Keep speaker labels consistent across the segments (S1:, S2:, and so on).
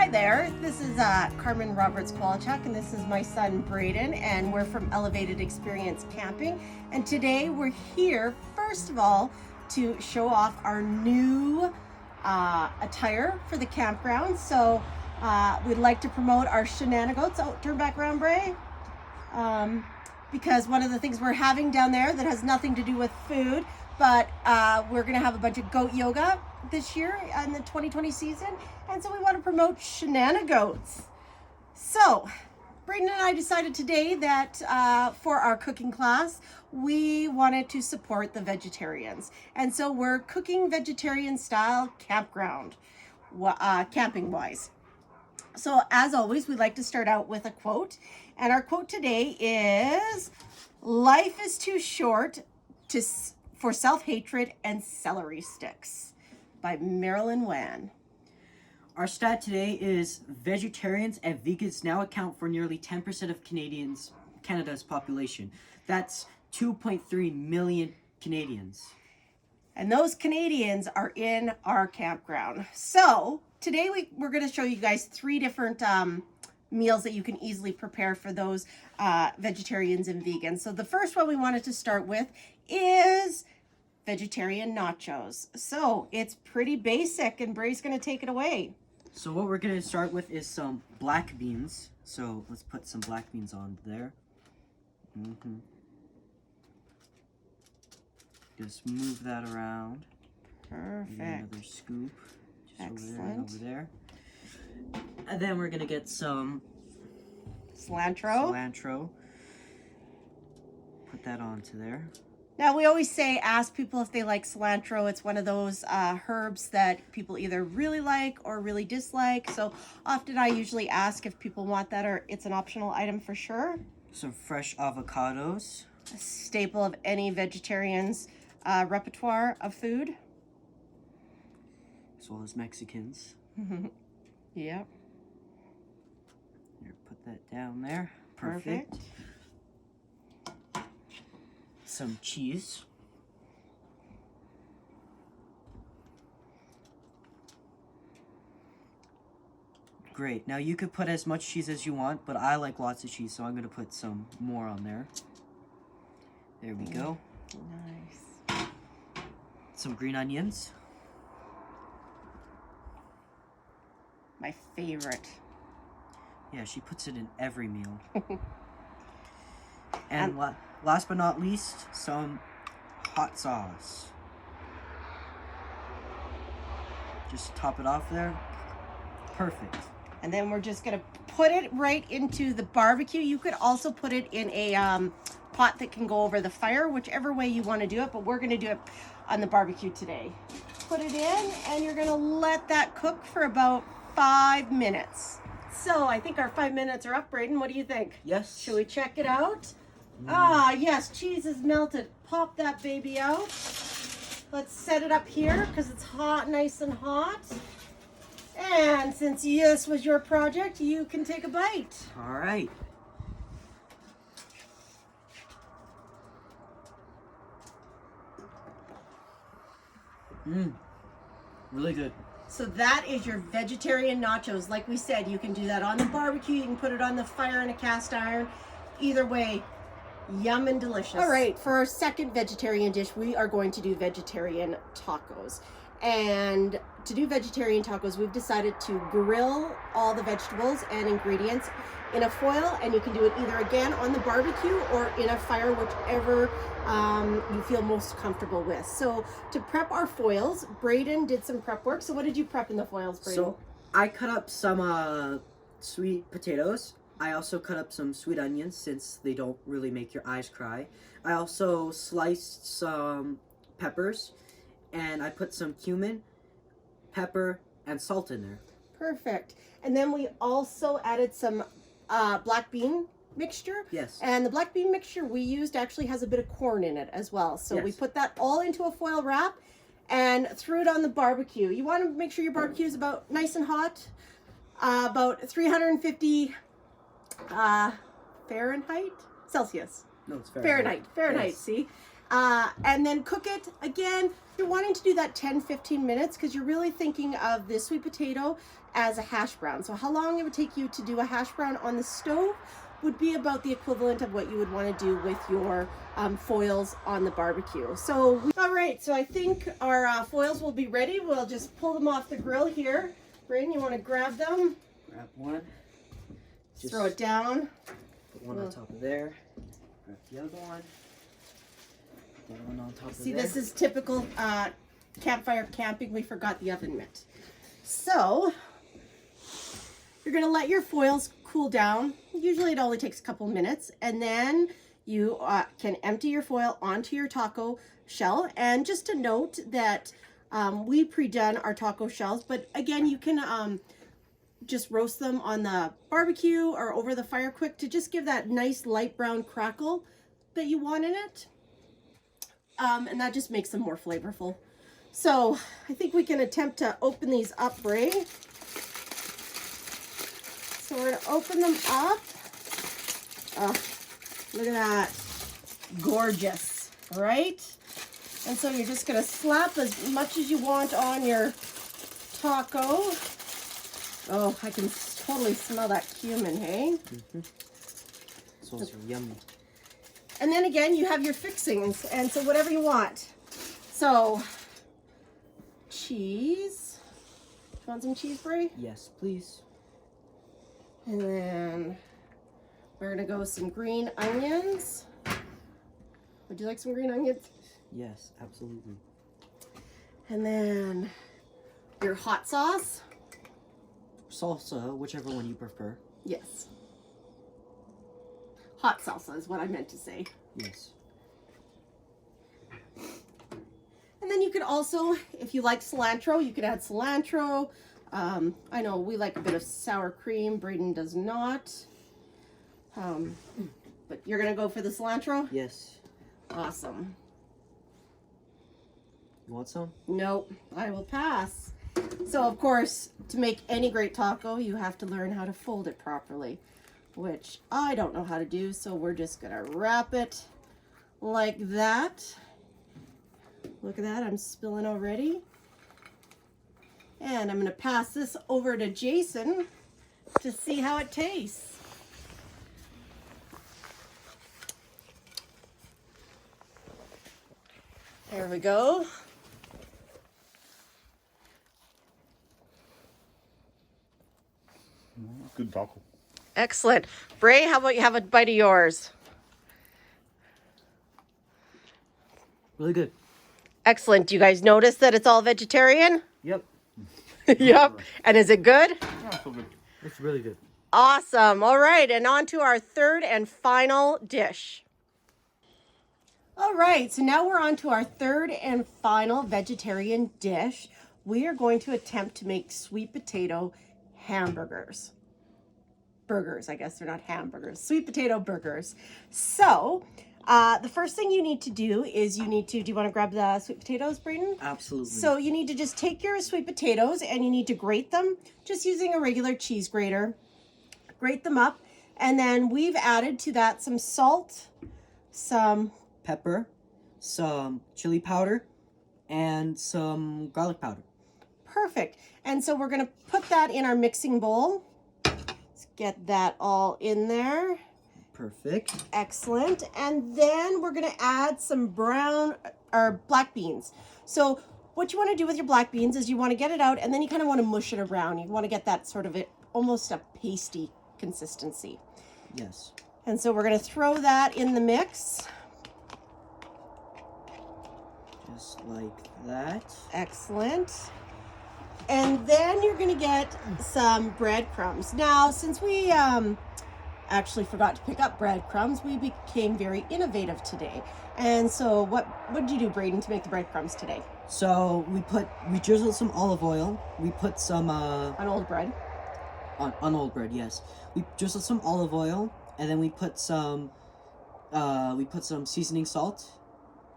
S1: Hi there, this is Carmen Roberts-Kwolchuk, and this is my son Braden, and we're from Elevated Experience Camping. And today we're here, first of all, to show off our new attire for the campground. So we'd like to promote our shenanigans. Oh, turn back around, Bray. Because one of the things we're having down there that has nothing to do with food, but we're going to have a bunch of goat yoga this year in the 2020 season, and so we want to promote shenanigans. So Braden and I decided today that for our cooking class we wanted to support the vegetarians, and so we're cooking vegetarian style campground, camping wise. So as always, we like to start out with a quote, and our quote today is, "Life is too short for self-hatred and celery sticks," by Marilyn Wan.
S2: Our stat today is vegetarians and vegans now account for nearly 10% of Canada's population. That's 2.3 million Canadians.
S1: And those Canadians are in our campground. So today we're going to show you guys 3 different meals that you can easily prepare for those vegetarians and vegans. So the first one we wanted to start with is vegetarian nachos. So it's pretty basic, and Bray's going to take it away.
S2: So what we're going to start with is some black beans. So let's put some black beans on there. Just move that around.
S1: Perfect.
S2: Another scoop. Just
S1: Excellent.
S2: over there. And then we're going to get some
S1: cilantro.
S2: Put that onto there.
S1: Now, we always say, ask people if they like cilantro. It's one of those herbs that people either really like or really dislike. So often I usually ask if people want that, or it's an optional item for sure.
S2: Some fresh avocados.
S1: A staple of any vegetarian's repertoire of food.
S2: As well as Mexicans.
S1: Yep.
S2: Here, put that down there. Perfect. Some cheese. Great. Now you could put as much cheese as you want, but I like lots of cheese, so I'm going to put some more on there. There we go.
S1: Nice.
S2: Some green onions.
S1: My favorite.
S2: Yeah, she puts it in every meal. And last but not least, some hot sauce. Just top it off there. Perfect.
S1: And then we're just going to put it right into the barbecue. You could also put it in a pot that can go over the fire, whichever way you want to do it, but we're going to do it on the barbecue today. Put it in, and you're going to let that cook for about 5 minutes. So I think our 5 minutes are up, Braden. What do you think?
S2: Yes.
S1: Should we check it out? Ah, yes, cheese is melted. Pop that baby out. Let's set it up here because it's hot, nice and hot. And since this was your project, you can take a bite.
S2: All right. Really good.
S1: So that is your vegetarian nachos. Like we said, you can do that on the barbecue. You can put it on the fire in a cast iron. Either way, yum and delicious. All right, for our second vegetarian dish, we are going to do vegetarian tacos. And to do vegetarian tacos, we've decided to grill all the vegetables and ingredients in a foil, and you can do it either again on the barbecue or in a fire, whichever you feel most comfortable with. So to prep our foils, Braden did some prep work. So what did you prep in the foils, Braden?
S2: So I cut up some sweet potatoes. I also cut up some sweet onions since they don't really make your eyes cry. I also sliced some peppers, and I put some cumin, pepper, and salt in there.
S1: Perfect. And then we also added some black bean mixture.
S2: Yes.
S1: And the black bean mixture we used actually has a bit of corn in it as well. So we put that all into a foil wrap and threw it on the barbecue. You want to make sure your barbecue is about nice and hot, about 350 Fahrenheit? Celsius.
S2: No, it's Fahrenheit.
S1: Fahrenheit,
S2: yes.
S1: see? And then cook it again You're wanting to do that 10-15 minutes because you're really thinking of the sweet potato as a hash brown. So how long it would take you to do a hash brown on the stove would be about the equivalent of what you would want to do with your foils on the barbecue. So, all right, so I think our foils will be ready. We'll just pull them off the grill here. Brayden, you want to grab them?
S2: Grab one.
S1: Just throw it down.
S2: Put one on top of there. Grab the other one. Put one on top of there.
S1: See, this is typical campfire camping. We forgot the oven mitt. So, you're going to let your foils cool down. Usually it only takes a couple minutes, and then you can empty your foil onto your taco shell. And just to note that we pre-done our taco shells, but again, you can just roast them on the barbecue or over the fire quick to just give that nice light brown crackle that you want in it. And that just makes them more flavorful. So I think we can attempt to open these up, Bray. So we're going to open them up. Oh, look at that. Gorgeous, right? And so you're just going to slap as much as you want on your taco. Oh, I can totally smell that cumin, hey?
S2: Mm-hmm. Smells yummy.
S1: And then again, you have your fixings. And so whatever you want. So, cheese. Do you want some cheese, Bray?
S2: Yes, please.
S1: And then we're gonna go with some green onions. Would you like some green onions?
S2: Yes, absolutely.
S1: And then your hot sauce.
S2: Salsa, whichever one you prefer.
S1: Yes. Hot salsa is what I meant to say.
S2: Yes.
S1: And then you could also, if you like cilantro, you could add cilantro. I know we like a bit of sour cream. Brayden does not. But you're going to go for the cilantro?
S2: Yes.
S1: Awesome.
S2: You want some?
S1: Nope, I will pass. So, of course, to make any great taco, you have to learn how to fold it properly, which I don't know how to do. So we're just going to wrap it like that. Look at that, I'm spilling already. And I'm going to pass this over to Jason to see how it tastes. There we go.
S3: Good taco.
S1: Excellent. Bray, how about you have a bite of yours?
S2: Really good.
S1: Excellent. Do you guys notice that it's all vegetarian?
S2: Yep.
S1: Yep. And is it good?
S3: Yeah, so good.
S2: It's really good.
S1: Awesome. All right. And on to our third and final dish. All right. So now we're on to our third and final vegetarian dish. We are going to attempt to make sweet potato hamburgers. Burgers, I guess they're not hamburgers. Sweet potato burgers. So the first thing you need to do is do you want to grab the sweet potatoes, Brayden?
S2: Absolutely.
S1: So you need to just take your sweet potatoes and you need to grate them just using a regular cheese grater. Grate them up. And then we've added to that some salt, some
S2: pepper, some chili powder, and some garlic powder.
S1: Perfect. And so we're going to put that in our mixing bowl. Let's get that all in there.
S2: Perfect.
S1: Excellent. And then we're going to add some black beans. So what you want to do with your black beans is you want to get it out and then you kind of want to mush it around. You want to get that sort of almost a pasty consistency.
S2: Yes.
S1: And so we're going to throw that in the mix.
S2: Just like that.
S1: Excellent. And then you're going to get some breadcrumbs. Now, since we actually forgot to pick up breadcrumbs, we became very innovative today. And so what did you do, Brayden, to make the breadcrumbs today?
S2: So we drizzled some olive oil. We put some
S1: On old bread.
S2: on old bread, yes. We drizzled some olive oil, and then we put some seasoning salt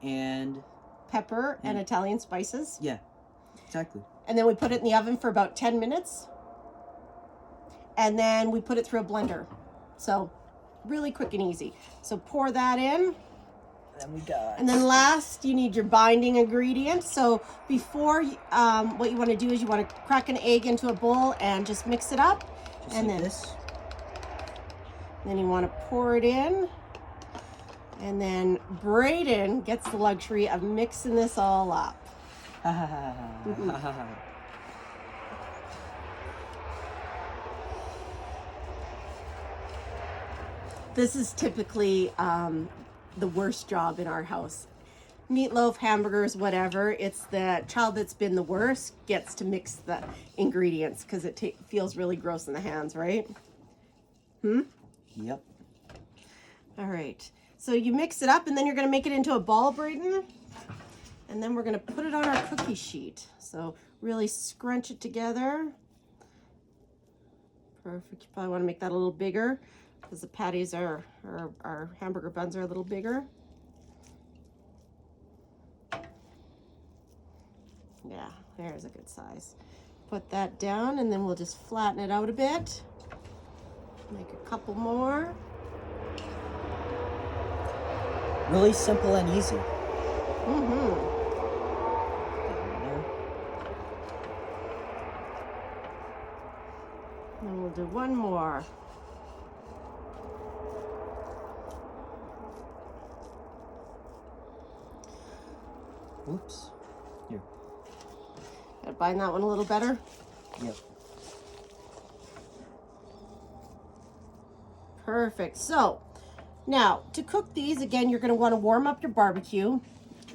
S2: and
S1: Pepper and Italian spices.
S2: yeah, exactly.
S1: And then we put it in the oven for about 10 minutes. And then we put it through a blender. So really quick and easy. So pour that in.
S2: then we got.
S1: And then last, you need your binding ingredient. So before, what you want to do is you want to crack an egg into a bowl and just mix it up.
S2: Just
S1: and
S2: like
S1: then
S2: this.
S1: Then you want to pour it in. And then Braden gets the luxury of mixing this all up. This is typically the worst job in our house. Meatloaf, hamburgers, whatever. It's the child that's been the worst gets to mix the ingredients because it feels really gross in the hands, right?
S2: Yep.
S1: All right. So you mix it up and then you're going to make it into a ball, Braden. And then we're going to put it on our cookie sheet. So really scrunch it together. Perfect. You probably want to make that a little bigger because the patties our hamburger buns are a little bigger. Yeah, there's a good size. Put that down and then we'll just flatten it out a bit. Make a couple more.
S2: Really simple and easy.
S1: Then we'll do one more.
S2: Oops. Here.
S1: Gotta bind that one a little better.
S2: Yep.
S1: Perfect. So now to cook these, again, you're going to want to warm up your barbecue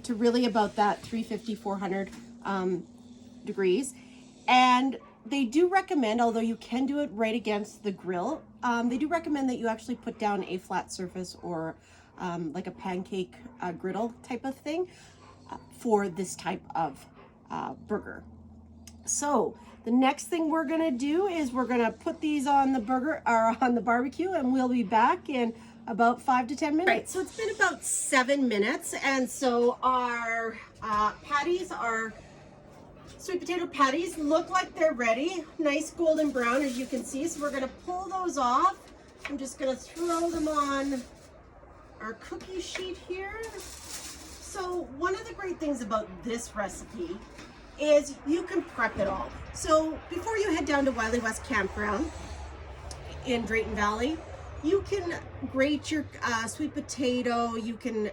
S1: to really about that 350, 400 degrees. And they do recommend, although you can do it right against the grill, they do recommend that you actually put down a flat surface or like a pancake griddle type of thing for this type of burger. So the next thing we're gonna do is we're gonna put these on the burger or on the barbecue, and we'll be back in about 5 to 10 minutes. Right, so it's been about 7 minutes, and so our patties, our sweet potato patties, look like they're ready. Nice golden brown, as you can see. So we're gonna pull those off. I'm just gonna throw them on our cookie sheet here. So one of the great things about this recipe is you can prep it all. So before you head down to Willey West Campground in Drayton Valley, you can grate your sweet potato, you can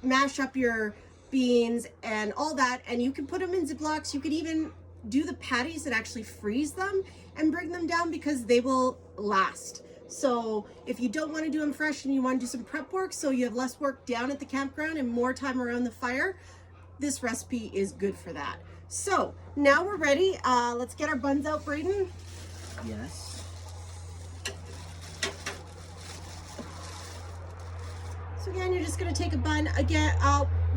S1: mash up your beans and all that, and you can put them in Ziplocs. You could even do the patties and actually freeze them and bring them down because they will last. So if you don't want to do them fresh and you want to do some prep work so you have less work down at the campground and more time around the fire, this recipe is good for that. So now we're ready. Let's get our buns out, Braden.
S2: Yes.
S1: So again, you're just gonna take a bun. Again,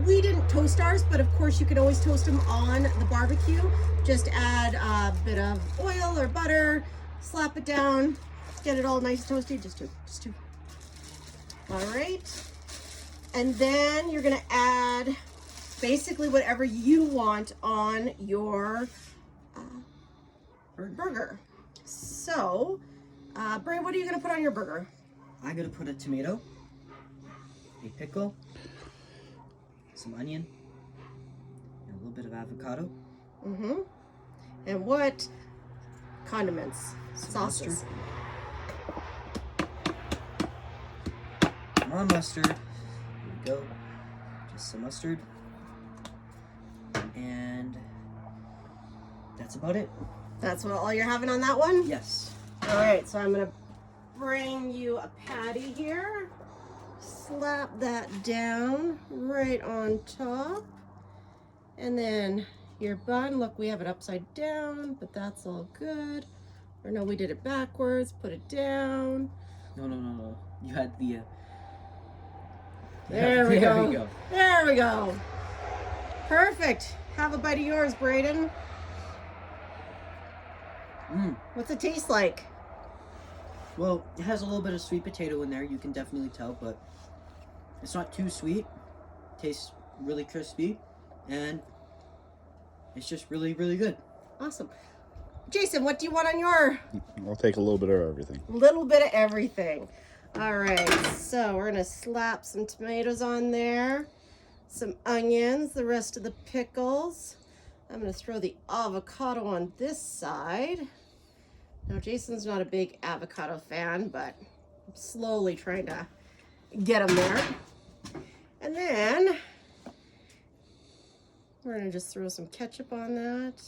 S1: we didn't toast ours, but of course you could always toast them on the barbecue. Just add a bit of oil or butter, slap it down, get it all nice and toasty. Just two. All right. And then you're gonna add basically whatever you want on your burger. So, Bray, what are you gonna put on your burger?
S2: I'm gonna put a tomato, a pickle, some onion, and a little bit of avocado.
S1: And what condiments?
S2: Some
S1: Sauces.
S2: mustard. More mustard. Here we go. Just some mustard. And that's about it.
S1: That's what all you're having on that one?
S2: Yes.
S1: All right, so I'm gonna bring you a patty here. Slap that down right on top. And then your bun, look, we have it upside down, but that's all good. Or no, we did it backwards. Put it down.
S2: No. You had the...
S1: There we go.
S2: we go.
S1: There we go. Perfect. Have a bite of yours, Braden. What's it taste like?
S2: Well, it has a little bit of sweet potato in there. You can definitely tell, but it's not too sweet. Tastes really crispy, and it's just really, really good.
S1: Awesome. Jason, what do you want on your?
S3: I'll take a little bit of everything.
S1: Little bit of everything. All right, so we're gonna slap some tomatoes on there, some onions, the rest of the pickles. I'm gonna throw the avocado on this side. Now, Jason's not a big avocado fan, but I'm slowly trying to get him there. And then we're gonna just throw some ketchup on that.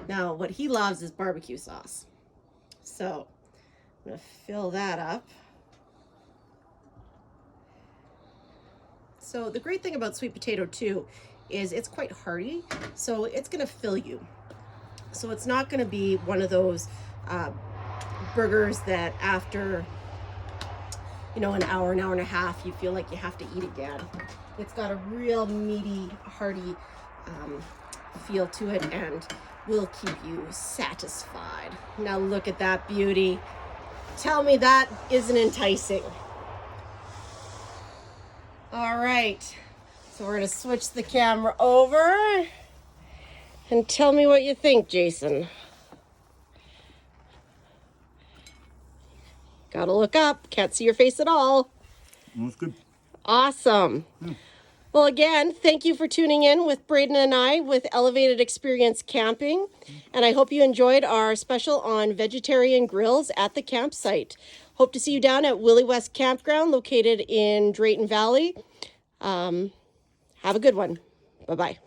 S1: Now, what he loves is barbecue sauce. So I'm gonna fill that up. So the great thing about sweet potato too is it's quite hearty, so it's gonna fill you. So it's not gonna be one of those burgers that after, you know, an hour and a half, you feel like you have to eat again. It's got a real meaty, hearty feel to it and will keep you satisfied. Now look at that beauty. Tell me that isn't enticing. All right, so we're gonna switch the camera over and tell me what you think, Jason. Gotta look up, can't see your face at all.
S3: That's good.
S1: Awesome. Well, again, thank you for tuning in with Braden and I with Elevated Experience Camping. And I hope you enjoyed our special on vegetarian grills at the campsite. Hope to see you down at Willey West Campground located in Drayton Valley. Have a good one. Bye-bye.